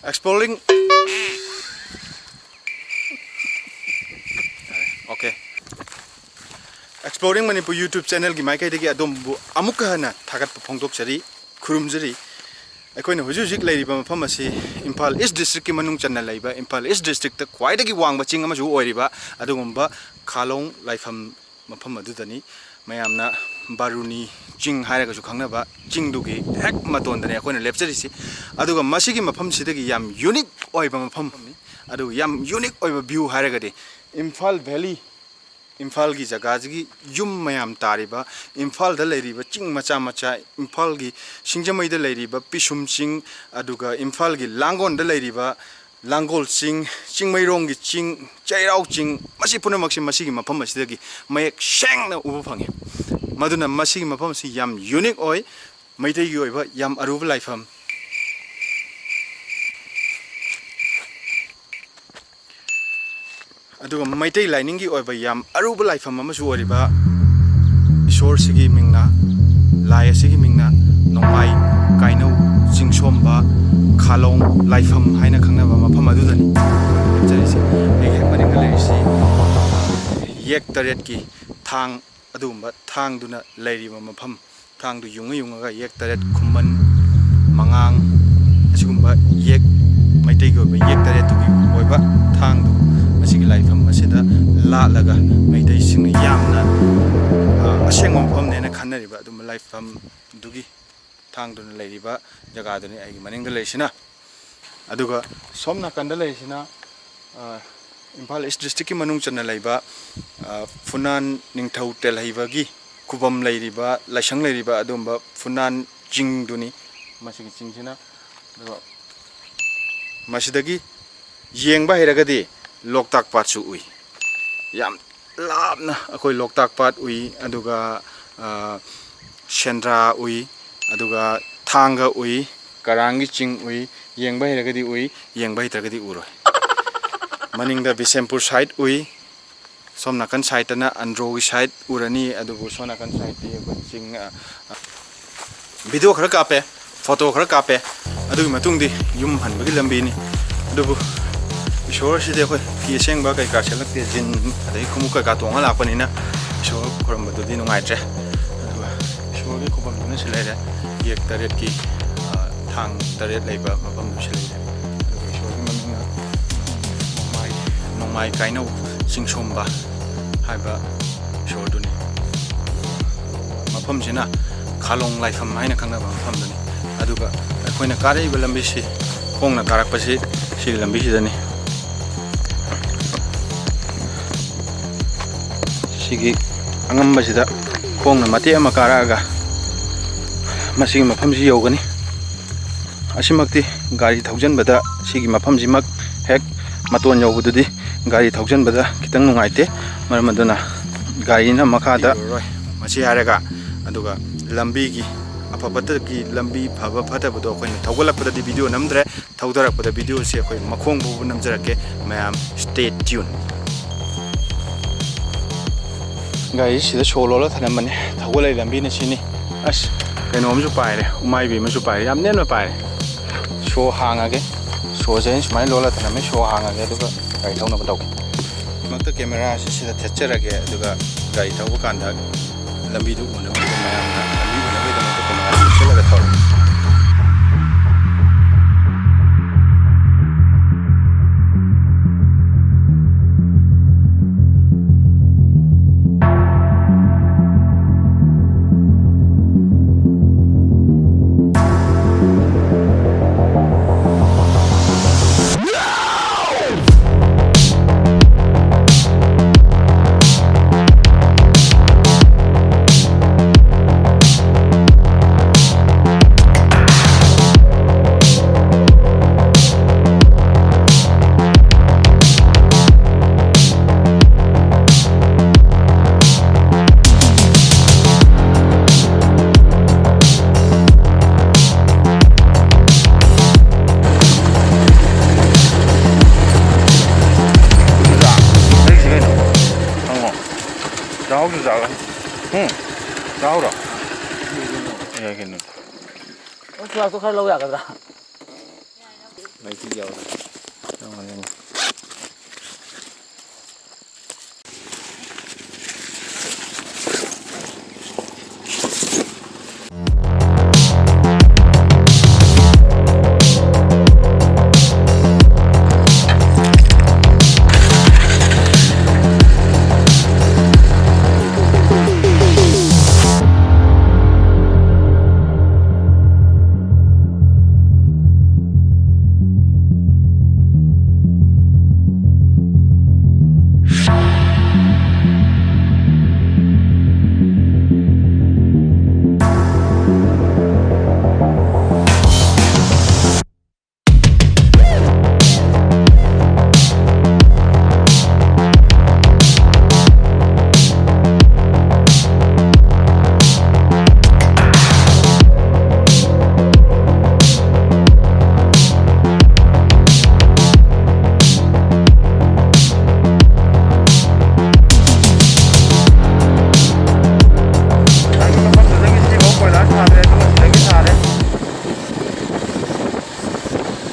Exploring. Okay. Exploring Manipur YouTube channel ki maikai degi adom bu amuka na thagat phongdok chari khurum jari akoina hujujik leiriba mafam asi Imphal East District ki manung channa leiba Imphal East District ta khwai degi wangba ching ama ju oiriba adugumba Khalong Laifam mafam adudani mayamna Baruni Ching hairaga ju khangnaba Ching dugi hek matondane akoina lepchari si aduga masigi mafam sidagi yam unique oiba mafam adu yam unique oiba view hairaga de Imphal Valley Imphal ki jaga gi yum mayam tariba Imphal da leiriba ching macha macha Imphal gi Chingsomba da leiriba pisum ching aduga Imphal gi langon da leiriba langol ching chingmairong gi ching chairau ching masi punamak si masi gi mafam asidagi mayek shengna ubu phangi maduna masi gi mafam si yam unique oi maitai gi oiba yam aruba laifam aduga maitai lining gi oiba yam aruba laifam amasu oriba isor sigi mingna lai sigi mingna Nongmai Kainou Chingsomba Khalong Laifam haina khangnaba mafam adudani jarisi hek maninga leisi yek taret ki thang adumba thang duna leiriba mafam thang du yunga yunga yek taret khumman mangang asigumba yek maitai gi oiba yek taret tu gi oiba thang du masigi laifam asida laalaga maitai sing yamna asengom pham nena khanariba adum laifam dugi thang dun leiriba jaga duni ai maninga leisina aduga somna kanda leisina Imphal East District ki manung channa leiba Funan Ningthau tel haiba gi kubam leiriba laisang leiriba adumba Funan Ching duni masigi chingsina aduga masidagi yengba heragadi Loktak Pat su ui yam labna akoi Loktak Pat ui aduga Shendra ui aduga Thanga ui Karangi Ching ui yengba hiragadi ui yengba hitragadi uroi maningda Bisempur side ui somnakan side na Androgi side urani adubu sonakan side ti ching video khara kape photo khara kape adugi matungdi yum hanbagi lambi ni adubu Ishor si de khoi ki sengba kai ka selak te jin adai khumu ka ka tonga la pani na ishor khoram badu di nungai tre aduga ishor gi khobam duna silai yek taret ki thang taret leiba mapam silai aduga ishor gi mamina Nongmai Kainou Chingsomba haiba ishor duni mapam sina Khalong Laifam haina khangnaba mapam duni aduga akoina karai ba lambi si khongna karak pasi si lambi si dani sigi angam basida khongna mate ama karaga masigi mafam si yogani asimakti gari thaujan bada sigi mafam si mak hek maton yogududi gari thaujan bada kitang nungaite maramaduna gari na makada masi haraga aduga lambi gi apabata gi lambi phaba phata bado khoina thaugalakpada di video namdre thaudarakpada video se khoi makhong bu namjarake mayam stay tuned guys sida solo la thana mane thawalai lambi na sini as kainom ju paire umai bi ma ju paire yam nen ma paire so hangage so jen smai lola thana me so hangage duga gai thawna ba dog makta camera sida thacharage duga gai thawu kanda lambi du una ma mayam na lambi una be da ma camera chalaga thaw Rau rồi. Cái này. Tôi khai lâu rồi cả. mấy cái dầu này.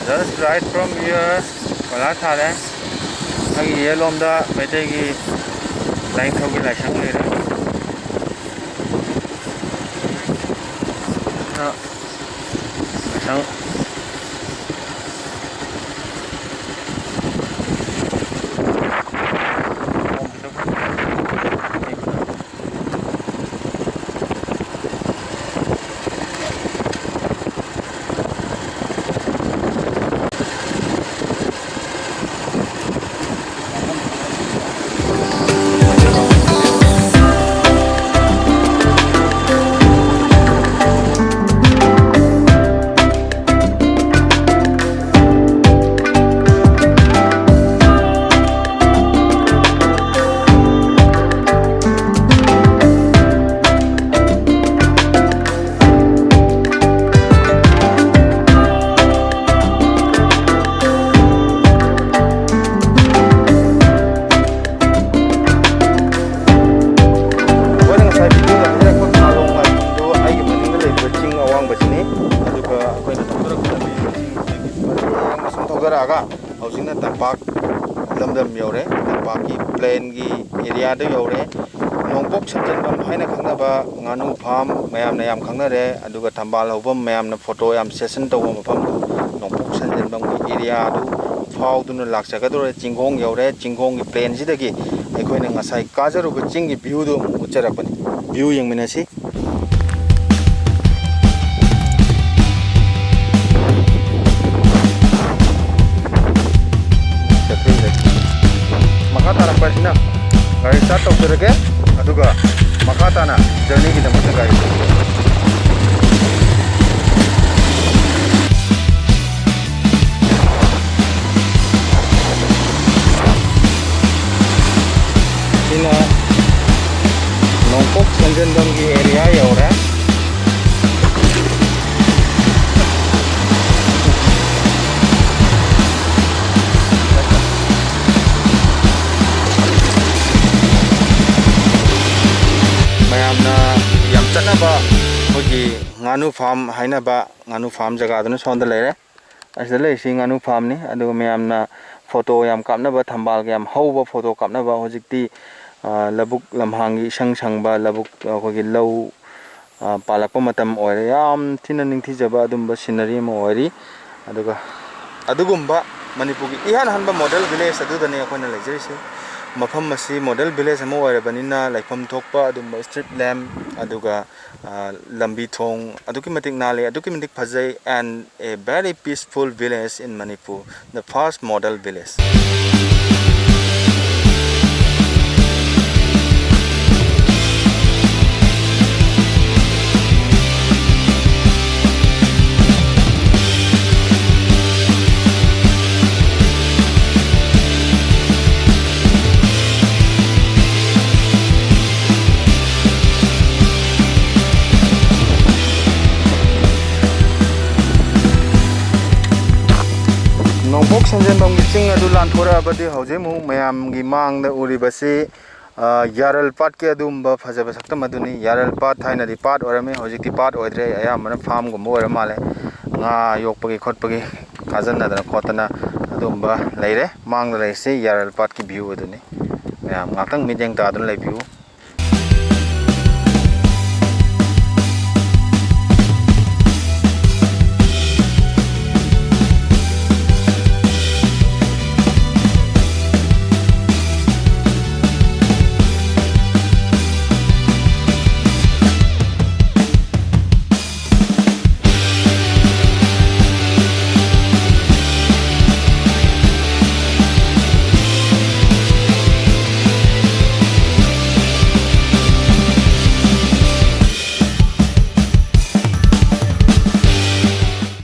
Just right from here, Palatare, Agi Lomda, Metegi, Lainingthou Laishang. Houseina tampak lamdam yore tampaki plain gi area da yore nongpok sanjanbam haina khangnaba nganu farm mayamna yam khangnare aduga thambal hobam mayamna photo yam session tawba mafam nongpok sanjanbam gi area du fauduna lakchagadore chingong yore chingong gi plain sidagi aikoina ngasai kajaruba ching gi view du ucharakpani view yengminasi Makata gari start tawjaraga aduga makata na journey gi damatna gari ina Nongpok sanjanbam gi area yaura Chanaba hogi nganu farm hainaba nganu farm jaga aduna sonda lere asdale si nganu farm ni adu mayamna photo yam kapnaba thambal yam hauba photo kapnaba hojikti labuk lamhangi sang sangba labuk hogi low palakpa matam oire yam thina ningthijaba adumba scenery ma oiri aduga adugumba Manipur gi ihan hanba model village adudane akoina lejirisi mafam masi model village ama oirabanina laifam thokpa adumba street lamp aduga lambi thong aduki matik nale aduki matik phajai and a very peaceful village in Manipur, the first model village. Nongpok sanjanbam gi ching adu lanthora abadi haujemu mayam gi mangda uribasi yaral pat ke adumba phajaba saktam aduni yaral pat thaina di pat orame hojikti pat oidre ayamana farm gumbo oramale nga yokpagi khotpagi ꯈꯥꯖꯟꯅꯗꯅ ꯈꯣꯠꯇꯅ ꯑꯗꯨꯝꯕ ꯂꯩꯔꯦ ꯃꯥꯡꯗ ꯂꯩꯔꯤꯁꯤ ꯌꯥꯔꯜꯄꯥꯠꯀꯤ view ꯑꯗꯨꯅꯤ ꯃꯌꯥꯝ ꯉꯥꯛꯇꯪ ꯃꯤꯠꯌꯦꯡ ꯇꯥꯗꯨꯅ ꯂꯩꯕꯤꯌꯨ